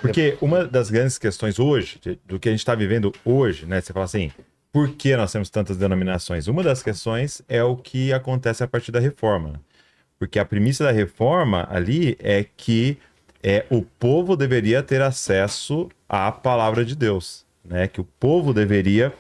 Porque uma das grandes questões hoje, do que a gente está vivendo hoje, né? Você fala assim, por que nós temos tantas denominações? Uma das questões é o que acontece a partir da reforma. Porque a premissa da reforma ali é que o povo deveria ter acesso à palavra de Deus, né? Que o povo deveria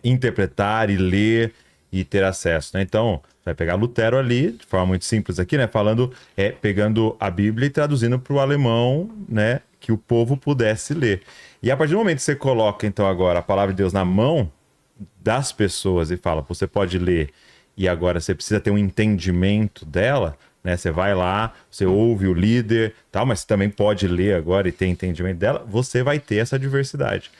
interpretar e ler e ter acesso, né? Então, vai pegar Lutero ali, de forma muito simples aqui, né? Falando, pegando a Bíblia e traduzindo para o alemão, né? Que o povo pudesse ler. E a partir do momento que você coloca, então, agora a palavra de Deus na mão das pessoas e fala, você pode ler e agora você precisa ter um entendimento dela, né? Você vai lá, você ouve o líder, tal, mas você também pode ler agora e ter entendimento dela, você vai ter essa diversidade.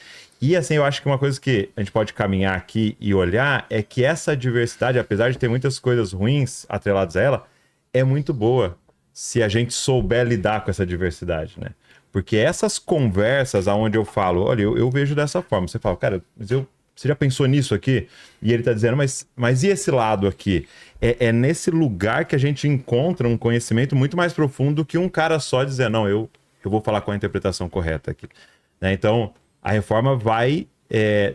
E assim, eu acho que uma coisa que a gente pode caminhar aqui e olhar é que essa diversidade, apesar de ter muitas coisas ruins atreladas a ela, é muito boa se a gente souber lidar com essa diversidade, né? Porque essas conversas aonde eu falo, olha, eu vejo dessa forma, você fala, cara, mas você já pensou nisso aqui? E ele tá dizendo, mas e esse lado aqui? É nesse lugar que a gente encontra um conhecimento muito mais profundo que um cara só dizer, não, eu vou falar com a interpretação correta aqui. Né? Então, a reforma vai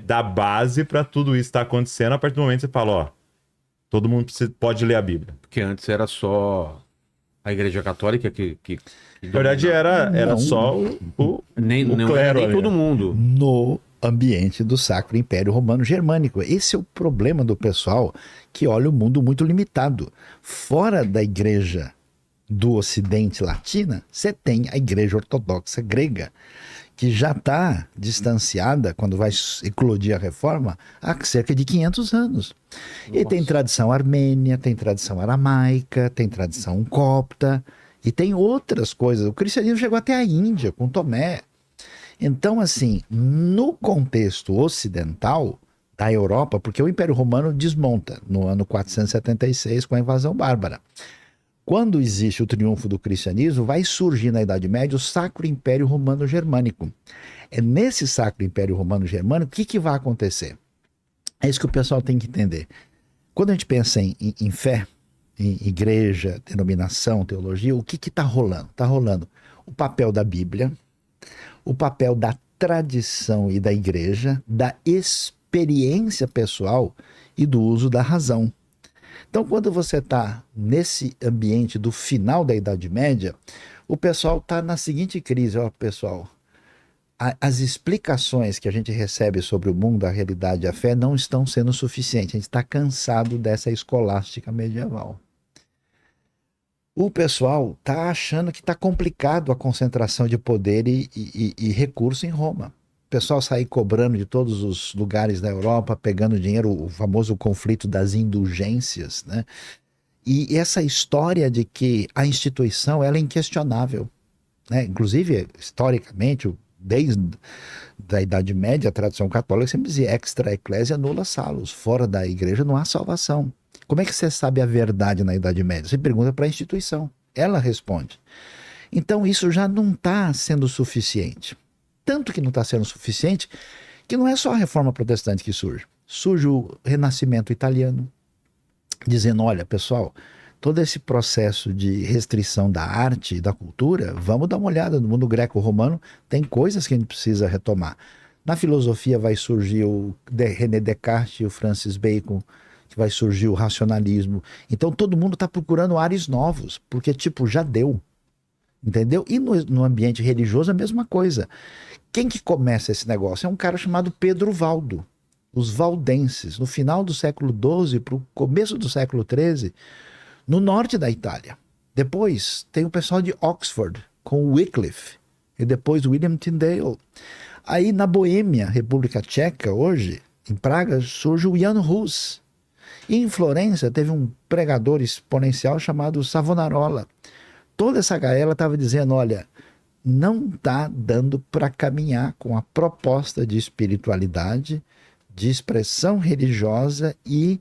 dar base para tudo isso estar acontecendo a partir do momento que você fala, ó, todo mundo pode ler a Bíblia. Porque antes era só a Igreja Católica que na verdade, era só o clero nem ali, todo né? mundo. No ambiente do Sacro Império Romano Germânico. Esse é o problema do pessoal que olha o mundo muito limitado. Fora da igreja do Ocidente Latina, você tem a Igreja Ortodoxa Grega, que já está distanciada, quando vai eclodir a reforma, há cerca de 500 anos. E tem tradição armênia, tem tradição aramaica, tem tradição copta, e tem outras coisas. O cristianismo chegou até a Índia, com Tomé. Então, assim, no contexto ocidental da Europa, porque o Império Romano desmonta no ano 476 com a invasão bárbara. Quando existe o triunfo do cristianismo, vai surgir na Idade Média o Sacro Império Romano Germânico. É nesse Sacro Império Romano Germânico, o que vai acontecer? É isso que o pessoal tem que entender. Quando a gente pensa em fé, em igreja, denominação, teologia, o que está rolando? Está rolando o papel da Bíblia, o papel da tradição e da igreja, da experiência pessoal e do uso da razão. Então, quando você está nesse ambiente do final da Idade Média, o pessoal está na seguinte crise, ó, pessoal, as explicações que a gente recebe sobre o mundo, a realidade e a fé não estão sendo suficientes. A gente está cansado dessa escolástica medieval. O pessoal está achando que está complicado a concentração de poder e recurso em Roma. O pessoal sair cobrando de todos os lugares da Europa, pegando dinheiro, o famoso conflito das indulgências, né? E essa história de que a instituição ela é inquestionável, né? Inclusive, historicamente, desde a Idade Média, a tradição católica sempre dizia extra ecclesia nulla salus, fora da igreja não há salvação. Como é que você sabe a verdade na Idade Média? Você pergunta para a instituição, ela responde. Então isso já não está sendo suficiente. Tanto que não está sendo suficiente, que não é só a reforma protestante que surge. Surge o renascimento italiano, dizendo, olha pessoal, todo esse processo de restrição da arte e da cultura, vamos dar uma olhada no mundo greco-romano, tem coisas que a gente precisa retomar. Na filosofia vai surgir o René Descartes e o Francis Bacon, que vai surgir o racionalismo. Então todo mundo está procurando ares novos, porque tipo, já deu. Entendeu? E no ambiente religioso a mesma coisa. Quem que começa esse negócio? É um cara chamado Pedro Valdo. Os valdenses, no final do século XII para o começo do século XIII, no norte da Itália. Depois tem o pessoal de Oxford, com Wycliffe, e depois William Tyndale. Aí na Boêmia, República Tcheca, hoje, em Praga, surge o Jan Hus. E em Florença teve um pregador exponencial chamado Savonarola. Toda essa galera estava dizendo, olha, não está dando para caminhar com a proposta de espiritualidade, de expressão religiosa e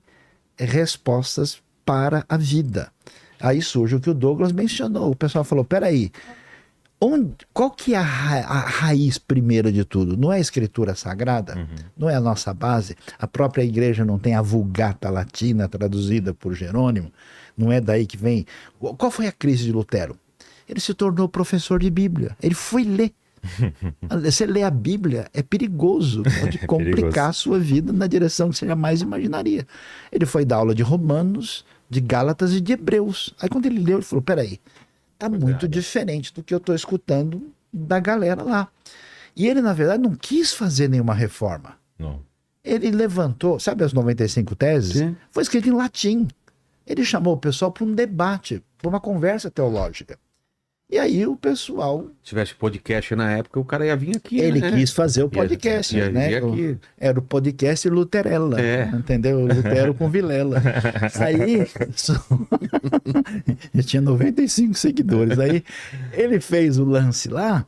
respostas para a vida. Aí surge o que o Douglas mencionou. O pessoal falou, peraí, qual que é a raiz primeira de tudo? Não é a escritura sagrada? Uhum. Não é a nossa base? A própria igreja não tem a Vulgata Latina traduzida por Jerônimo? Não é daí que vem? Qual foi a crise de Lutero? Ele se tornou professor de Bíblia. Ele foi ler Você lê a Bíblia, é perigoso, pode complicar a sua vida na direção que você jamais imaginaria. Ele foi dar aula de Romanos, de Gálatas e de Hebreus. Aí quando ele leu, ele falou, peraí, tá muito diferente do que eu estou escutando da galera lá. E ele, na verdade, não quis fazer nenhuma reforma. Não. Ele levantou, sabe as 95 teses? Sim. Foi escrito em latim. Ele chamou o pessoal para um debate, para uma conversa teológica. E aí o pessoal... Se tivesse podcast na época, o cara ia vir aqui, Ele né? quis fazer o podcast, Ia né? vir aqui. Era o podcast Luterella, É. entendeu? Lutero com Vilela. Aí... ele tinha 95 seguidores. Aí ele fez o lance lá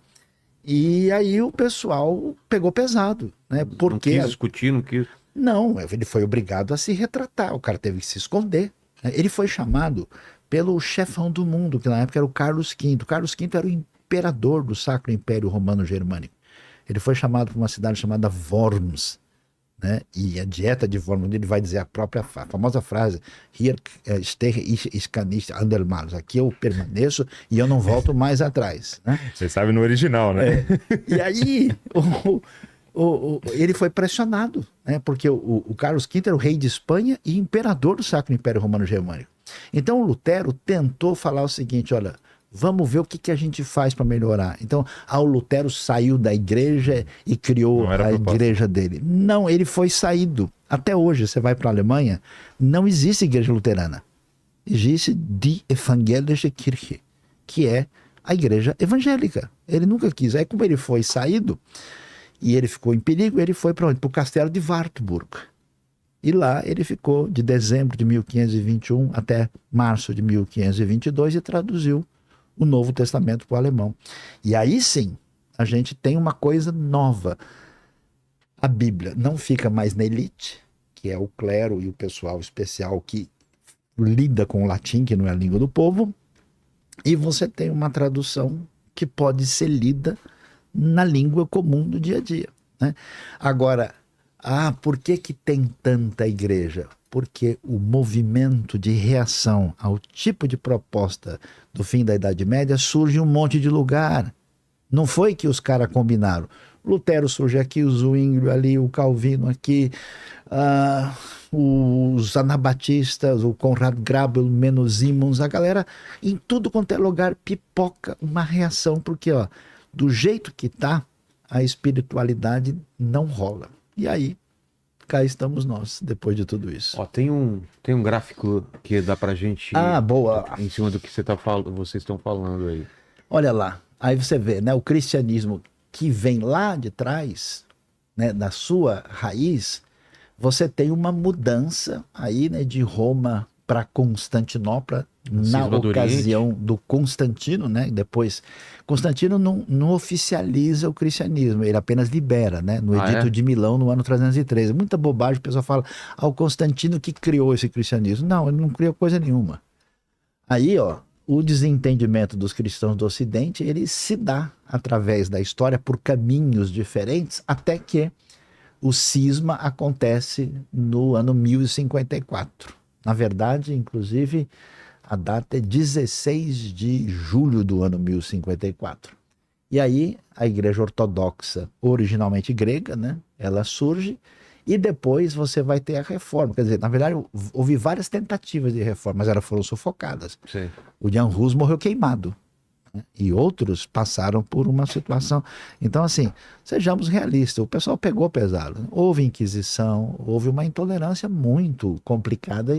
e aí o pessoal pegou pesado, né? Não Porque... quis discutir, não quis... Não, ele foi obrigado a se retratar, o cara teve que se esconder. Ele foi chamado pelo chefão do mundo, que na época era o Carlos V. Carlos V era o imperador do Sacro Império Romano Germânico. Ele foi chamado para uma cidade chamada Worms, né? E a dieta de Worms, ele vai dizer a famosa frase: Hier stehe ich kann nicht andermals. Aqui eu permaneço e eu não volto mais atrás, né? Você sabe no original, né? E aí ele foi pressionado, né? Porque o Carlos V era o rei de Espanha e imperador do Sacro Império Romano Germânico. Então o Lutero tentou falar o seguinte, olha, vamos ver o que a gente faz para melhorar. Então, o Lutero saiu da igreja e criou a igreja dele. Não, ele foi saído. Até hoje, você vai para a Alemanha, não existe igreja luterana. Existe Die Evangelische Kirche, que é a igreja evangélica. Ele nunca quis. Aí como ele foi saído, e ele ficou em perigo, ele foi para onde? Para o castelo de Wartburg. E lá ele ficou de dezembro de 1521 até março de 1522 e traduziu o Novo Testamento para o alemão. E aí sim, a gente tem uma coisa nova. A Bíblia não fica mais na elite, que é o clero e o pessoal especial que lida com o latim, que não é a língua do povo, e você tem uma tradução que pode ser lida na língua comum do dia a dia, né? Agora, por que tem tanta igreja? Porque o movimento de reação ao tipo de proposta do fim da Idade Média surge em um monte de lugar. Não foi que os caras combinaram. Lutero surge aqui, o Zwinglio ali, o Calvino aqui, os anabatistas, o Conrad Grebel, o Menno Simons, a galera em tudo quanto é lugar pipoca uma reação, porque do jeito que tá, a espiritualidade não rola. E aí, cá estamos nós, depois de tudo isso. Tem um gráfico que dá pra gente... boa. Em cima do que vocês estão falando aí. Olha lá, aí você vê, né, o cristianismo que vem lá de trás, né, da sua raiz, você tem uma mudança aí, né, de Roma para Constantinopla, na ocasião do Constantino, né? Depois, Constantino não oficializa o cristianismo, ele apenas libera, né? No Edito de Milão, no ano 313. Muita bobagem, o pessoal fala, o Constantino que criou esse cristianismo. Não, ele não criou coisa nenhuma. Aí, o desentendimento dos cristãos do Ocidente, ele se dá através da história por caminhos diferentes, até que o cisma acontece no ano 1054. Na verdade, inclusive, a data é 16 de julho do ano 1054. E aí, a Igreja Ortodoxa, originalmente grega, né, ela surge, e depois você vai ter a reforma. Quer dizer, na verdade, houve várias tentativas de reforma, mas elas foram sufocadas. Sim. O Jan Hus morreu queimado, né, e outros passaram por uma situação. Então, assim, sejamos realistas, o pessoal pegou pesado. Houve inquisição, houve uma intolerância muito complicada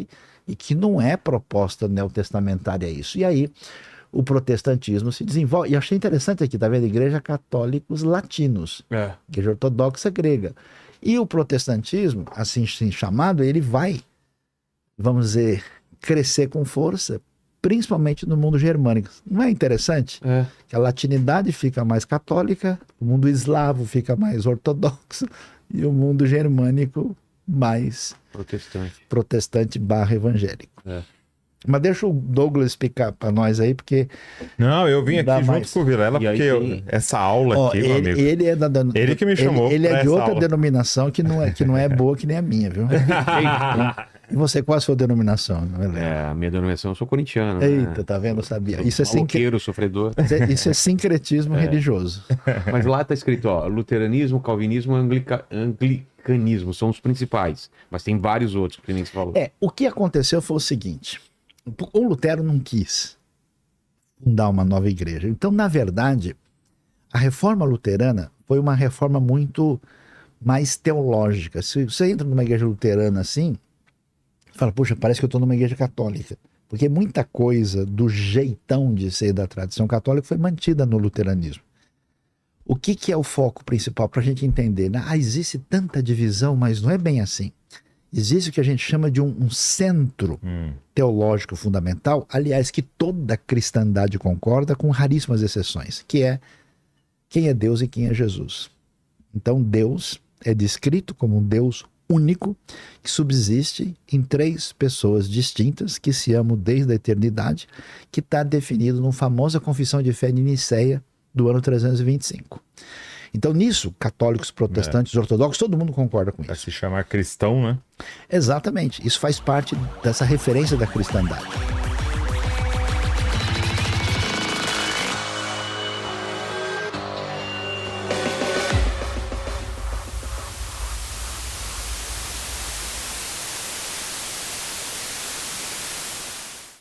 e que não é proposta neotestamentária isso. E aí o protestantismo se desenvolve. E eu achei interessante aqui, tá vendo? Igreja católicos latinos, Igreja ortodoxa grega. E o protestantismo, assim chamado, ele vai, vamos dizer, crescer com força, principalmente no mundo germânico. Não é interessante? Que a latinidade fica mais católica, o mundo eslavo fica mais ortodoxo e o mundo germânico mais protestante / evangélico. Mas deixa o Douglas explicar para nós aí, porque... Não, eu vim aqui junto com o Vilela, porque essa aula aqui, meu amigo... Ele que me chamou. Ele é de outra denominação que não é boa que nem a minha, viu? E você, qual a sua denominação? Não é? É, a minha denominação, eu sou corintiano. Eita, né? tá vendo? Eu sabia. Sou Isso é, maloqueiro, sofredor. isso é sincretismo religioso. Mas lá tá escrito, ó, luteranismo, calvinismo e anglicanismo são os principais. Mas tem vários outros, que nem você falou. O que aconteceu foi o seguinte: o Lutero não quis fundar uma nova igreja. Então, na verdade, a reforma luterana foi uma reforma muito mais teológica. Se você entra numa igreja luterana assim, fala, puxa, parece que eu estou numa igreja católica. Porque muita coisa do jeitão de ser da tradição católica foi mantida no luteranismo. O que é o foco principal para a gente entender? Existe tanta divisão, mas não é bem assim. Existe o que a gente chama de um centro teológico fundamental, aliás, que toda a cristandade concorda, com raríssimas exceções, que é quem é Deus e quem é Jesus. Então, Deus é descrito como um Deus único, que subsiste em 3 pessoas distintas, que se amam desde a eternidade, que está definido na famosa Confissão de Fé de Nicéia, do ano 325. Então, nisso, católicos, protestantes, ortodoxos, todo mundo concorda com Pra isso. se chamar cristão, né? Exatamente. Isso faz parte dessa referência da cristandade.